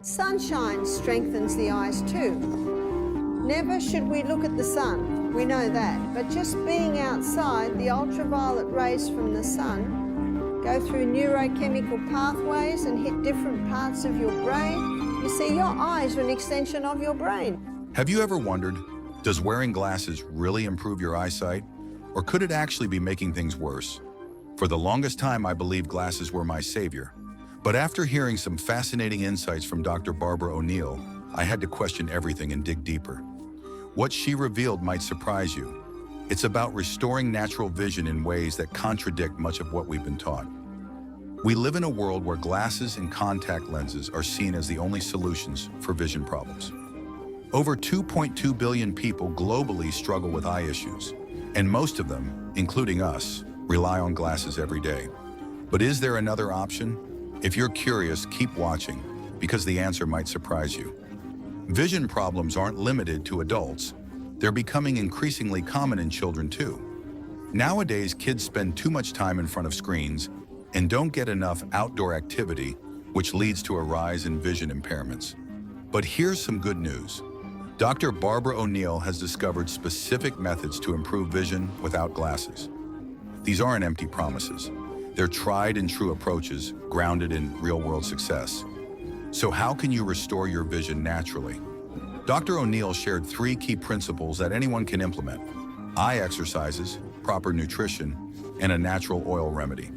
Sunshine strengthens the eyes too. Never should we look at the sun, we know that, but just being outside, the ultraviolet rays from the sun go through neurochemical pathways and hit different parts of your brain. You see, your eyes are an extension of your brain. Have you ever wondered, does wearing glasses really improve your eyesight? Or could it actually be making things worse? For the longest time, I believed glasses were my savior. But after hearing some fascinating insights from Dr. Barbara O'Neill, I had to question everything and dig deeper. What she revealed might surprise you. It's about restoring natural vision in ways that contradict much of what we've been taught. We live in a world where glasses and contact lenses are seen as the only solutions for vision problems. Over 2.2 billion people globally struggle with eye issues, and most of them, including us, rely on glasses every day. But is there another option? If you're curious, keep watching, because the answer might surprise you. Vision problems aren't limited to adults. They're becoming increasingly common in children too. Nowadays, kids spend too much time in front of screens and don't get enough outdoor activity, which leads to a rise in vision impairments. But here's some good news. Dr. Barbara O'Neill has discovered specific methods to improve vision without glasses. These aren't empty promises. They're tried and true approaches grounded in real-world success. So how can you restore your vision naturally? Dr. O'Neill shared 3 key principles that anyone can implement: eye exercises, proper nutrition, and a natural oil remedy.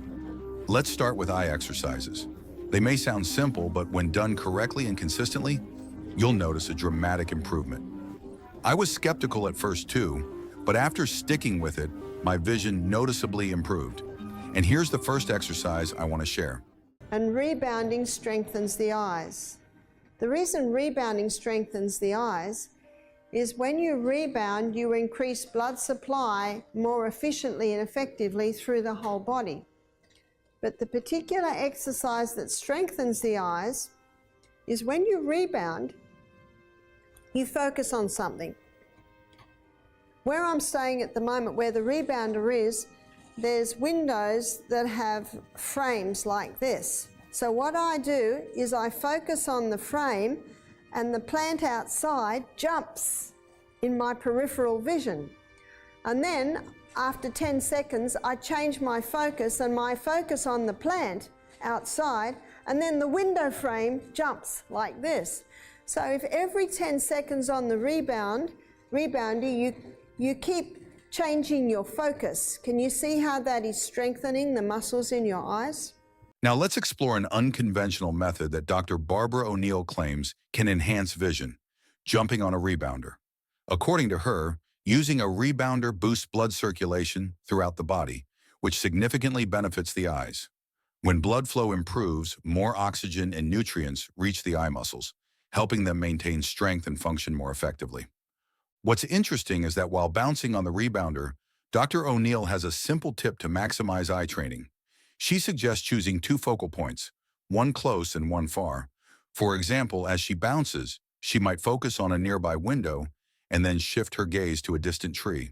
Let's start with eye exercises. They may sound simple, but when done correctly and consistently, you'll notice a dramatic improvement. I was skeptical at first too, but after sticking with it, my vision noticeably improved. And here's the first exercise I want to share. And rebounding strengthens the eyes. The reason rebounding strengthens the eyes is when you rebound, you increase blood supply more efficiently and effectively through the whole body. But the particular exercise that strengthens the eyes is when you rebound, you focus on something. Where I'm staying at the moment, where the rebounder is, there's windows that have frames like this. So what I do is I focus on the frame and the plant outside jumps in my peripheral vision. And then after 10 seconds, I change my focus and my focus on the plant outside, and then the window frame jumps like this. So if every 10 seconds on the rebounder, you keep changing your focus. Can you see how that is strengthening the muscles in your eyes? Now let's explore an unconventional method that Dr. Barbara O'Neill claims can enhance vision: jumping on a rebounder. According to her, using a rebounder boosts blood circulation throughout the body, which significantly benefits the eyes. When blood flow improves, more oxygen and nutrients reach the eye muscles, helping them maintain strength and function more effectively. What's interesting is that while bouncing on the rebounder, Dr. O'Neill has a simple tip to maximize eye training. She suggests choosing 2 focal points, one close and one far. For example, as she bounces, she might focus on a nearby window and then shift her gaze to a distant tree.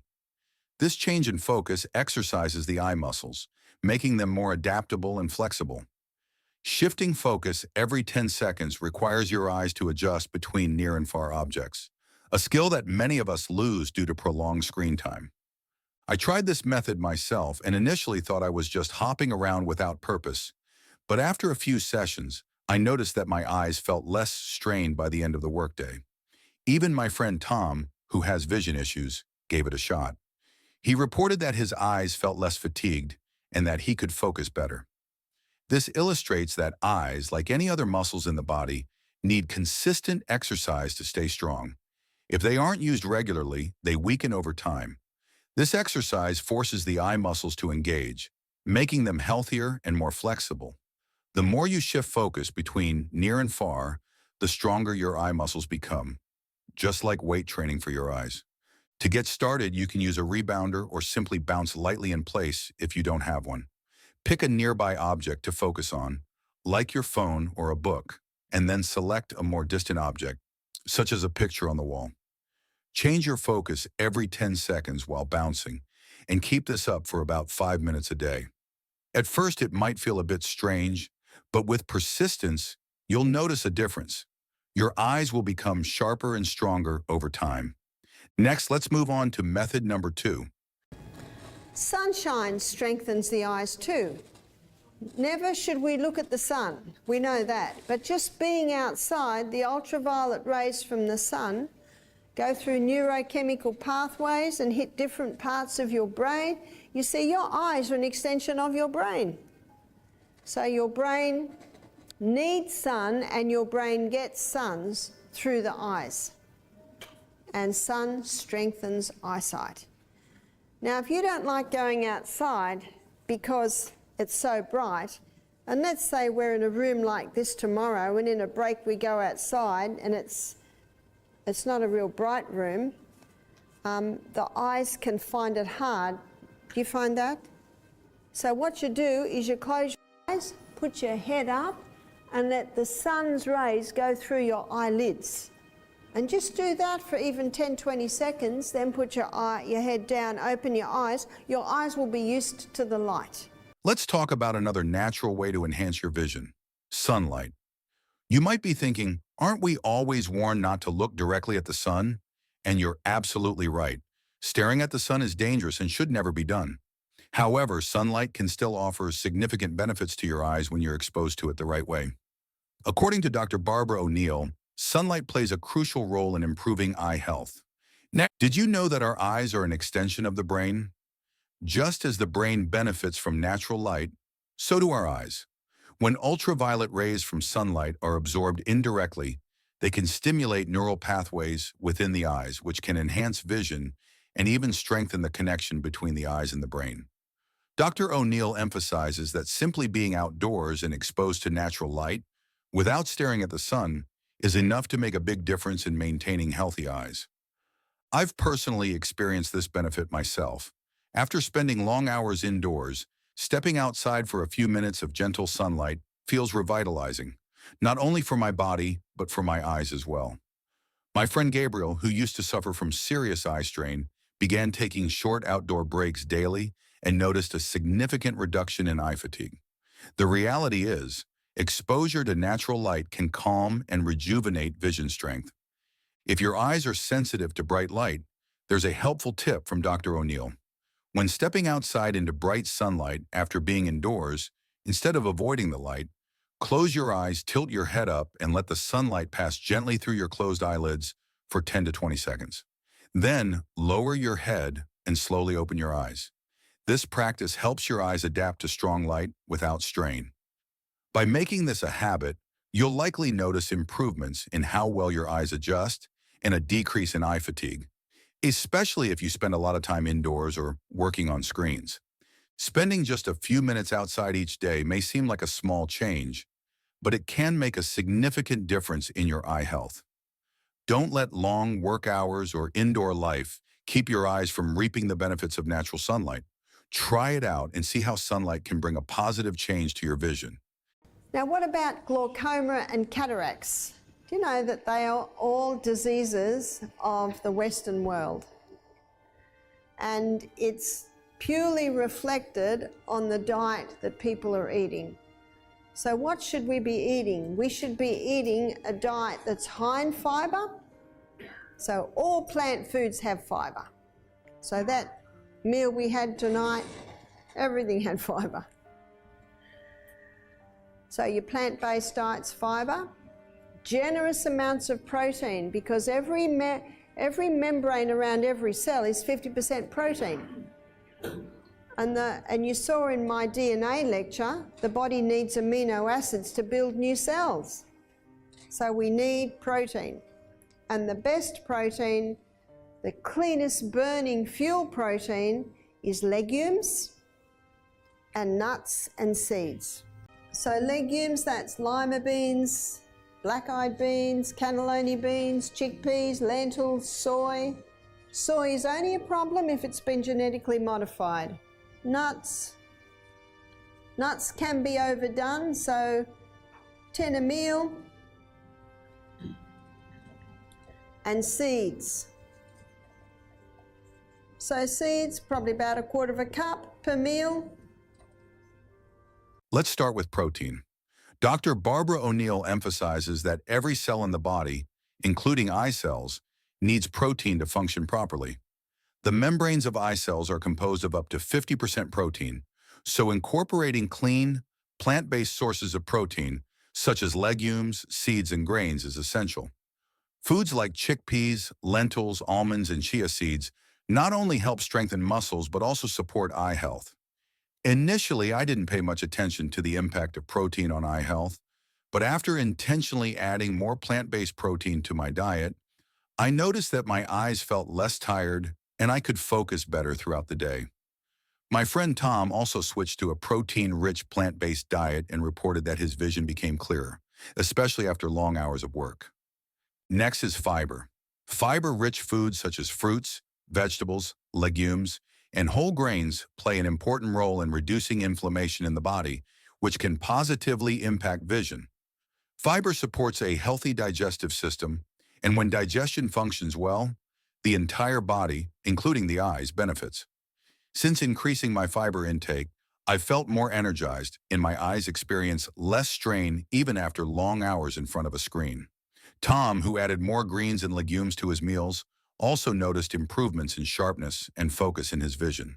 This change in focus exercises the eye muscles, making them more adaptable and flexible. Shifting focus every 10 seconds requires your eyes to adjust between near and far objects, a skill that many of us lose due to prolonged screen time. I tried this method myself and initially thought I was just hopping around without purpose, but after a few sessions, I noticed that my eyes felt less strained by the end of the workday. Even my friend Tom, who has vision issues, gave it a shot. He reported that his eyes felt less fatigued and that he could focus better. This illustrates that eyes, like any other muscles in the body, need consistent exercise to stay strong. If they aren't used regularly, they weaken over time. This exercise forces the eye muscles to engage, making them healthier and more flexible. The more you shift focus between near and far, the stronger your eye muscles become, just like weight training for your eyes. To get started, you can use a rebounder or simply bounce lightly in place if you don't have one. Pick a nearby object to focus on, like your phone or a book, and then select a more distant object, such as a picture on the wall. Change your focus every 10 seconds while bouncing, and keep this up for about 5 minutes a day. At first, it might feel a bit strange, but with persistence, you'll notice a difference. Your eyes will become sharper and stronger over time. Next, let's move on to method number 2. Sunshine strengthens the eyes too. Never should we look at the sun, we know that, but just being outside, the ultraviolet rays from the sun go through neurochemical pathways and hit different parts of your brain. You see, your eyes are an extension of your brain. So your brain needs sun and your brain gets suns through the eyes. And sun strengthens eyesight. Now, if you don't like going outside because it's so bright, and let's say we're in a room like this tomorrow and in a break we go outside and it's not a real bright room, the eyes can find it hard. Do you find that? So what you do is you close your eyes, put your head up and let the sun's rays go through your eyelids. And just do that for even 10-20 seconds, then put your head down, open your eyes will be used to the light. Let's talk about another natural way to enhance your vision: sunlight. You might be thinking, aren't we always warned not to look directly at the sun? And you're absolutely right. Staring at the sun is dangerous and should never be done. However, sunlight can still offer significant benefits to your eyes when you're exposed to it the right way. According to Dr. Barbara O'Neill, sunlight plays a crucial role in improving eye health. Now, did you know that our eyes are an extension of the brain? Just as the brain benefits from natural light, so do our eyes. When ultraviolet rays from sunlight are absorbed indirectly, they can stimulate neural pathways within the eyes, which can enhance vision and even strengthen the connection between the eyes and the brain. Dr. O'Neill emphasizes that simply being outdoors and exposed to natural light, without staring at the sun, is enough to make a big difference in maintaining healthy eyes. I've personally experienced this benefit myself. After spending long hours indoors, stepping outside for a few minutes of gentle sunlight feels revitalizing, not only for my body, but for my eyes as well. My friend Gabriel, who used to suffer from serious eye strain, began taking short outdoor breaks daily and noticed a significant reduction in eye fatigue. The reality is, exposure to natural light can calm and rejuvenate vision strength. If your eyes are sensitive to bright light, there's a helpful tip from Dr. O'Neill. When stepping outside into bright sunlight after being indoors, instead of avoiding the light, close your eyes, tilt your head up, and let the sunlight pass gently through your closed eyelids for 10 to 20 seconds. Then, lower your head and slowly open your eyes. This practice helps your eyes adapt to strong light without strain. By making this a habit, you'll likely notice improvements in how well your eyes adjust and a decrease in eye fatigue, especially if you spend a lot of time indoors or working on screens. Spending just a few minutes outside each day may seem like a small change, but it can make a significant difference in your eye health. Don't let long work hours or indoor life keep your eyes from reaping the benefits of natural sunlight. Try it out and see how sunlight can bring a positive change to your vision. Now, what about glaucoma and cataracts? Do you know that they are all diseases of the Western world? And it's purely reflected on the diet that people are eating. So what should we be eating? We should be eating a diet that's high in fibre. So all plant foods have fibre. So that meal we had tonight, everything had fibre. So your plant-based diet's fibre, generous amounts of protein, because every membrane around every cell is 50% protein. And you saw in my DNA lecture, the body needs amino acids to build new cells. So we need protein. And the best protein, the cleanest burning fuel protein, is legumes and nuts and seeds. So legumes, that's lima beans, black-eyed beans, cannellini beans, chickpeas, lentils, soy. Soy is only a problem if it's been genetically modified. Nuts can be overdone, so 10 a meal. And seeds. So seeds, probably about 1/4 cup per meal. Let's start with protein. Dr. Barbara O'Neill emphasizes that every cell in the body, including eye cells, needs protein to function properly. The membranes of eye cells are composed of up to 50% protein, so incorporating clean, plant-based sources of protein, such as legumes, seeds, and grains, is essential. Foods like chickpeas, lentils, almonds, and chia seeds not only help strengthen muscles but also support eye health. Initially, I didn't pay much attention to the impact of protein on eye health, but after intentionally adding more plant-based protein to my diet, I noticed that my eyes felt less tired and I could focus better throughout the day. My friend Tom also switched to a protein-rich plant-based diet and reported that his vision became clearer, especially after long hours of work. Next is fiber. Fiber-rich foods such as fruits, vegetables, legumes, and whole grains play an important role in reducing inflammation in the body, which can positively impact vision. Fiber supports a healthy digestive system, and when digestion functions well, the entire body, including the eyes, benefits. Since increasing my fiber intake, I felt more energized and my eyes experience less strain even after long hours in front of a screen. Tom, who added more greens and legumes to his meals, also noticed improvements in sharpness and focus in his vision.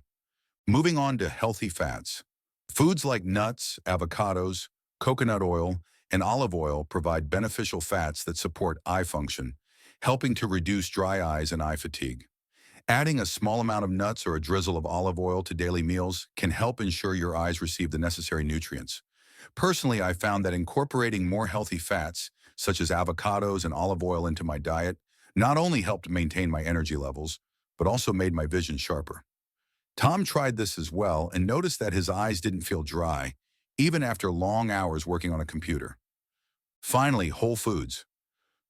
Moving on to healthy fats. Foods like nuts, avocados, coconut oil, and olive oil provide beneficial fats that support eye function, helping to reduce dry eyes and eye fatigue. Adding a small amount of nuts or a drizzle of olive oil to daily meals can help ensure your eyes receive the necessary nutrients. Personally, I found that incorporating more healthy fats, such as avocados and olive oil, into my diet not only helped maintain my energy levels, but also made my vision sharper. Tom tried this as well and noticed that his eyes didn't feel dry, even after long hours working on a computer. Finally, whole foods.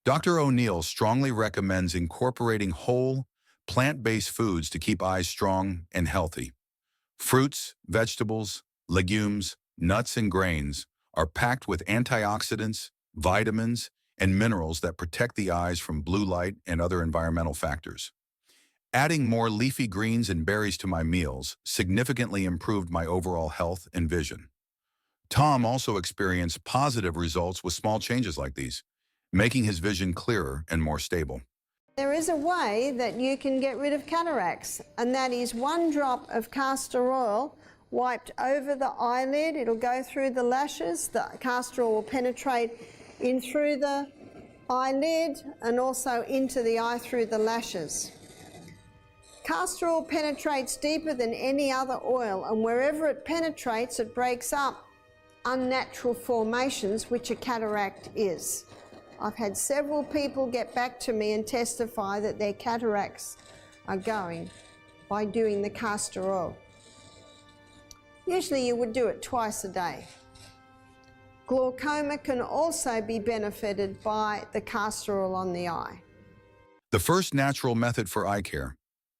Dr. O'Neill strongly recommends incorporating whole, plant-based foods to keep eyes strong and healthy. Fruits, vegetables, legumes, nuts, and grains are packed with antioxidants, vitamins, and minerals that protect the eyes from blue light and other environmental factors. Adding more leafy greens and berries to my meals significantly improved my overall health and vision. Tom also experienced positive results with small changes like these, making his vision clearer and more stable. There is a way that you can get rid of cataracts, and that is 1 drop of castor oil wiped over the eyelid. It'll go through the lashes. The castor oil will penetrate in through the eyelid and also into the eye through the lashes. Castor oil penetrates deeper than any other oil, and wherever it penetrates, it breaks up unnatural formations, which a cataract is. I've had several people get back to me and testify that their cataracts are going by doing the castor oil. Usually you would do it twice a day. Glaucoma can also be benefited by the castor oil on the eye. The first natural method for eye care,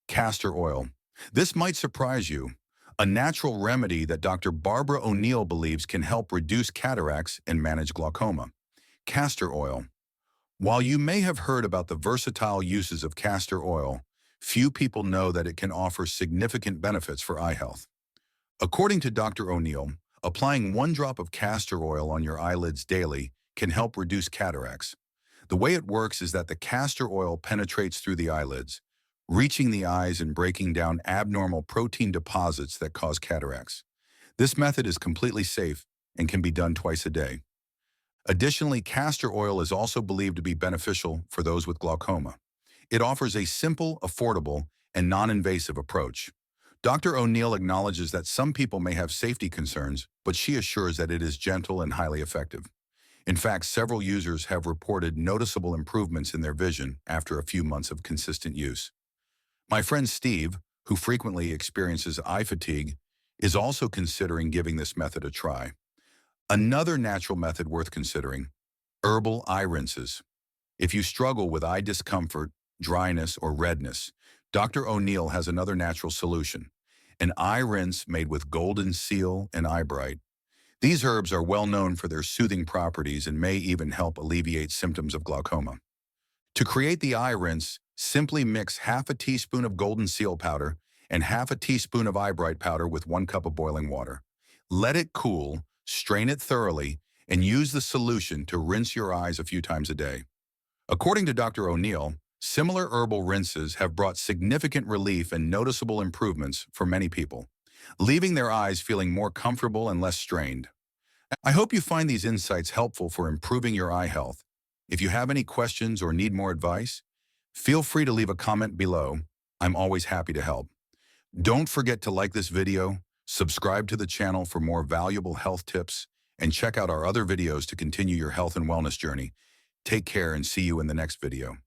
castor oil. This might surprise you. A natural remedy that Dr. Barbara O'Neill believes can help reduce cataracts and manage glaucoma. Castor oil. While you may have heard about the versatile uses of castor oil, few people know that it can offer significant benefits for eye health. According to Dr. O'Neill, applying 1 drop of castor oil on your eyelids daily can help reduce cataracts. The way it works is that the castor oil penetrates through the eyelids, reaching the eyes and breaking down abnormal protein deposits that cause cataracts. This method is completely safe and can be done twice a day. Additionally, castor oil is also believed to be beneficial for those with glaucoma. It offers a simple, affordable, and non-invasive approach. Dr. O'Neill acknowledges that some people may have safety concerns, but she assures that it is gentle and highly effective. In fact, several users have reported noticeable improvements in their vision after a few months of consistent use. My friend Steve, who frequently experiences eye fatigue, is also considering giving this method a try. Another natural method worth considering, herbal eye rinses. If you struggle with eye discomfort, dryness, or redness, Dr. O'Neill has another natural solution, an eye rinse made with golden seal and eyebright. These herbs are well known for their soothing properties and may even help alleviate symptoms of glaucoma. To create the eye rinse, simply mix half a teaspoon of golden seal powder and half a teaspoon of eyebright powder with 1 cup of boiling water. Let it cool, strain it thoroughly, and use the solution to rinse your eyes a few times a day. According to Dr. O'Neill, similar herbal rinses have brought significant relief and noticeable improvements for many people, leaving their eyes feeling more comfortable and less strained. I hope you find these insights helpful for improving your eye health. If you have any questions or need more advice, feel free to leave a comment below. I'm always happy to help. Don't forget to like this video, subscribe to the channel for more valuable health tips, and check out our other videos to continue your health and wellness journey. Take care and see you in the next video.